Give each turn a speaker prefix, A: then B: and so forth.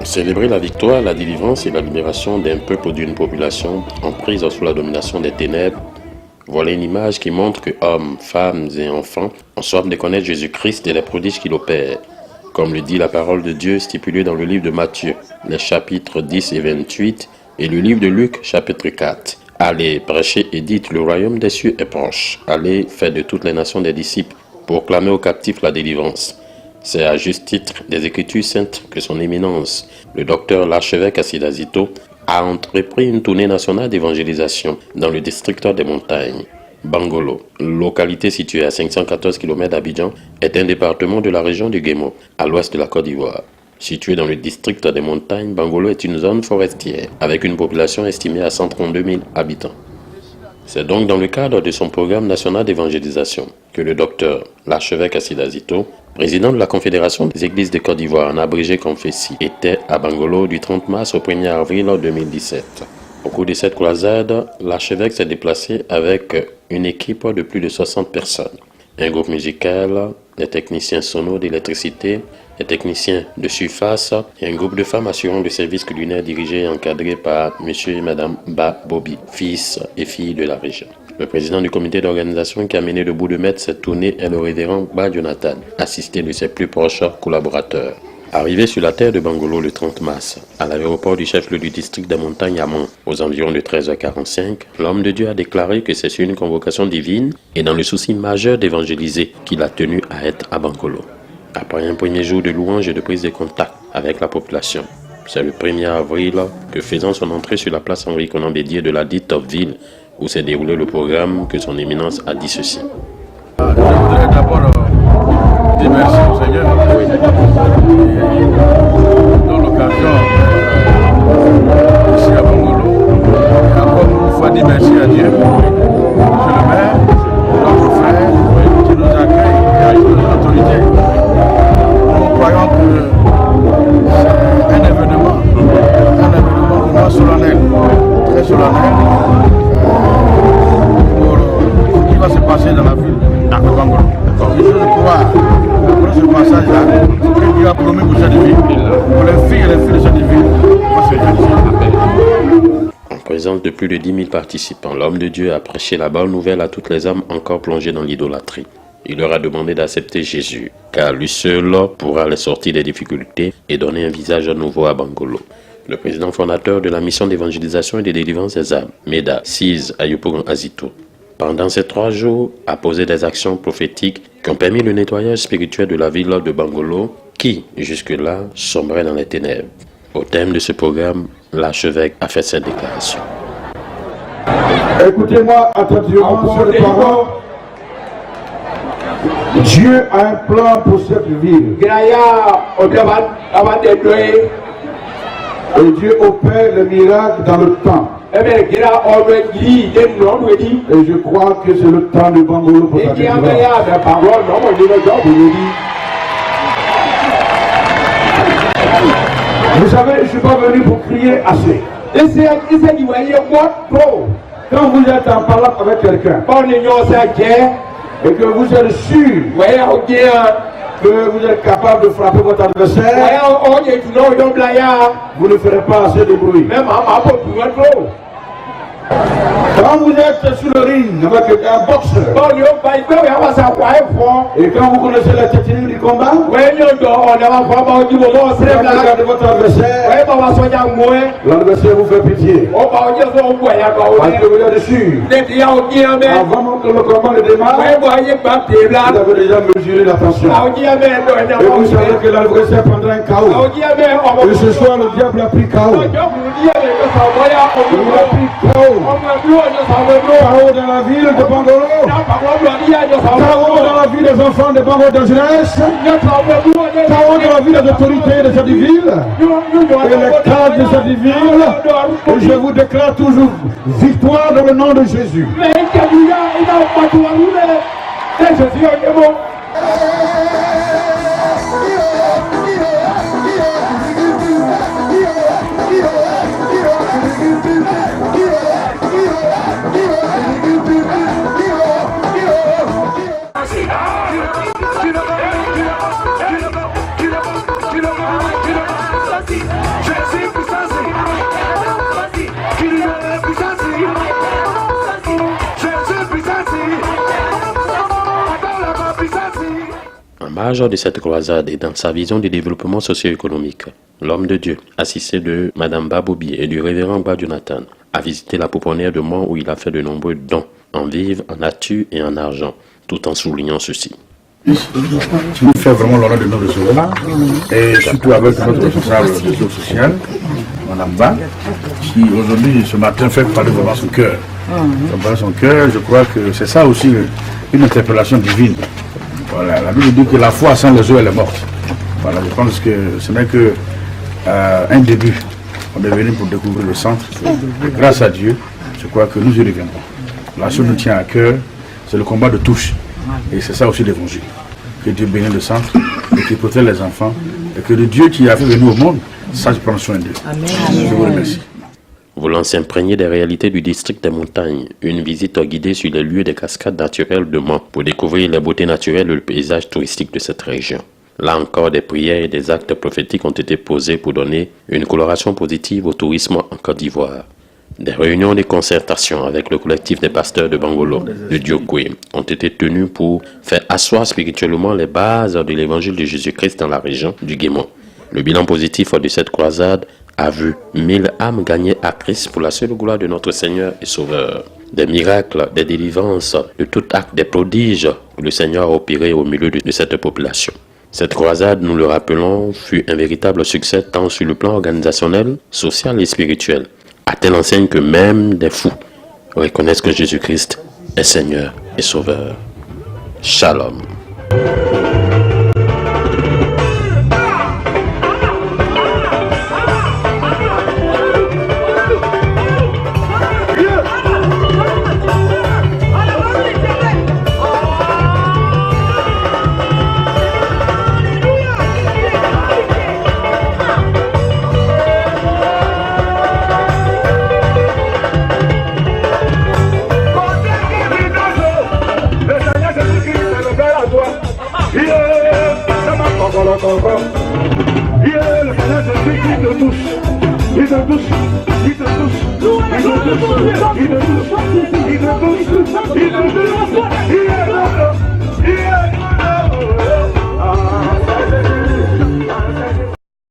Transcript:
A: Célébrer la victoire, la délivrance et la libération d'un peuple ou d'une population en prise sous la domination des ténèbres, voilà une image qui montre que hommes, femmes et enfants ont soif de connaître Jésus-Christ et les prodiges qu'il opère. Comme le dit la parole de Dieu stipulée dans le livre de Matthieu, les chapitres 10 et 28, et le livre de Luc, chapitre 4. Allez, prêchez et dites, le royaume des cieux est proche. Allez, faites de toutes les nations des disciples, proclamez aux captifs la délivrance. C'est à juste titre des Écritures saintes que son éminence, le docteur l'archevêque Assidazito, a entrepris une tournée nationale d'évangélisation dans le district des montagnes. Bangolo, localité située à 514 km d'Abidjan, est un département de la région du Guémo, à l'ouest de la Côte d'Ivoire. Situé dans le district des montagnes, Bangolo est une zone forestière avec une population estimée à 132 000 habitants. C'est donc dans le cadre de son programme national d'évangélisation que le docteur, l'archevêque Assidazito, président de la Confédération des Églises de Côte d'Ivoire, en abrégé Confessi, était à Bangolo du 30 mars au 1er avril 2017. Au cours de cette croisade, l'archevêque s'est déplacé avec une équipe de plus de 60 personnes. Un groupe musical, des techniciens sonores d'électricité, des techniciens de surface et un groupe de femmes assurant le service culinaire dirigé et encadré par M. et Mme Ba Bobi, fils et filles de la région. Le président du comité d'organisation qui a mené le bout de maître cette tournée est le révérend Ba Jonathan, assisté de ses plus proches collaborateurs. Arrivé sur la terre de Bangolo le 30 mars, à l'aéroport du chef-lieu du district des montagnes Amon, aux environs de 13h45, l'homme de Dieu a déclaré que c'est sur une convocation divine et dans le souci majeur d'évangéliser qu'il a tenu à être à Bangolo. Après un premier jour de louange et de prise de contact avec la population, c'est le 1er avril que, faisant son entrée sur la place Henri Conan Bédier de la dite ville où s'est déroulé le programme, que son éminence a dit ceci.
B: Je voudrais d'abord dire merci au Seigneur dans l'occasion ici à Bangolo. Et encore une fois dire merci à Dieu, monsieur le maire, notre frère qui nous accueille et à toutes les autorités. Nous croyons que c'est un événement vraiment solennel, très solennel, pour ce qui va se passer dans la ville de Bangolo. Et je crois, après ce passage-là, que Dieu a promis pour cette ville, pour les filles et les filles de cette ville, pour se réaliser.
A: En présence de plus de 10 000 participants, l'homme de Dieu a prêché la bonne nouvelle à toutes les âmes encore plongées dans l'idolâtrie. Il leur a demandé d'accepter Jésus, car lui seul pourra les sortir des difficultés et donner un visage nouveau à Bangolo. Le président fondateur de la mission d'évangélisation et de délivrance des âmes, MEDA, Sis Ayupogan Azito, pendant ces 3 jours, a posé des actions prophétiques qui ont permis le nettoyage spirituel de la ville de Bangolo, qui, jusque-là, sombrait dans les ténèbres. Au thème de ce programme, l'archevêque a fait cette déclaration.
C: Écoutez-moi attentivement sur les paroles. Dieu a un plan pour cette ville. Et Dieu opère le miracle dans le temps. Et je crois que c'est le temps de Bangolo pour sa délivrance. Vous savez, je ne suis pas venu pour crier assez. Quand vous êtes en parlant avec quelqu'un et que vous êtes sûr que vous êtes capable de frapper votre adversaire, vous ne ferez pas assez de bruit. Quand vous êtes sur le ring avec un boxeur, et quand vous connaissez la technique du combat, vous regardez votre adversaire, l'adversaire vous fait pitié. Parce que vous êtes sûr, avant que le combat ne démarre, vous avez déjà mesuré la tension. Et vous savez que l'adversaire prendra un KO. Et ce soir, le diable a pris KO. Il a pris Tao dans la ville de Bangolo, Tao dans la ville des enfants de Bango de jeunesse, Tao dans la ville des autorités de cette ville, et les cadres de cette ville, et je vous déclare toujours victoire dans le nom de Jésus.
A: Major de cette croisade et dans sa vision du développement socio-économique, l'homme de Dieu, assisté de Madame Baboubi et du révérend Ba Jonathan, a visité la pouponnière de Mont où il a fait de nombreux dons en vivres, en nature et en argent, tout en soulignant ceci.
B: Tu nous fais vraiment l'honneur de nous recevoir et surtout avec notre responsable de l'eau sociale, Madame Ba, qui aujourd'hui, ce matin, fait parler vraiment son cœur. Son cœur, je crois que c'est ça aussi une interpellation divine. Voilà, la Bible dit que la foi sans les œufs, elle est morte. Voilà, je pense que ce n'est que un début. On est venu pour découvrir le centre. Et grâce à Dieu, je crois que nous y reviendrons. La chose nous tient à cœur, c'est le combat de touche. Et c'est ça aussi l'évangile. Que Dieu bénisse le centre et qu'il protège les enfants. Et que le Dieu qui a fait venir au monde sache prendre soin d'eux. Je vous remercie.
A: Voulant s'imprégner des réalités du district des montagnes, une visite guidée sur les lieux des cascades naturelles de Mont pour découvrir les beautés naturelles et le paysage touristique de cette région. Là encore, des prières et des actes prophétiques ont été posés pour donner une coloration positive au tourisme en Côte d'Ivoire. Des réunions de concertation avec le collectif des pasteurs de Bangolo, de Diokwe, ont été tenues pour faire asseoir spirituellement les bases de l'évangile de Jésus-Christ dans la région du Guémon. Le bilan positif de cette croisade a vu 1000 âmes gagnées à Christ pour la seule gloire de notre Seigneur et Sauveur. Des miracles, des délivrances, de tout acte, des prodiges que le Seigneur a opéré au milieu de cette population. Cette croisade, nous le rappelons, fut un véritable succès tant sur le plan organisationnel, social et spirituel, à telle enseigne que même des fous reconnaissent que Jésus-Christ est Seigneur et Sauveur. Shalom.
C: Il te touche.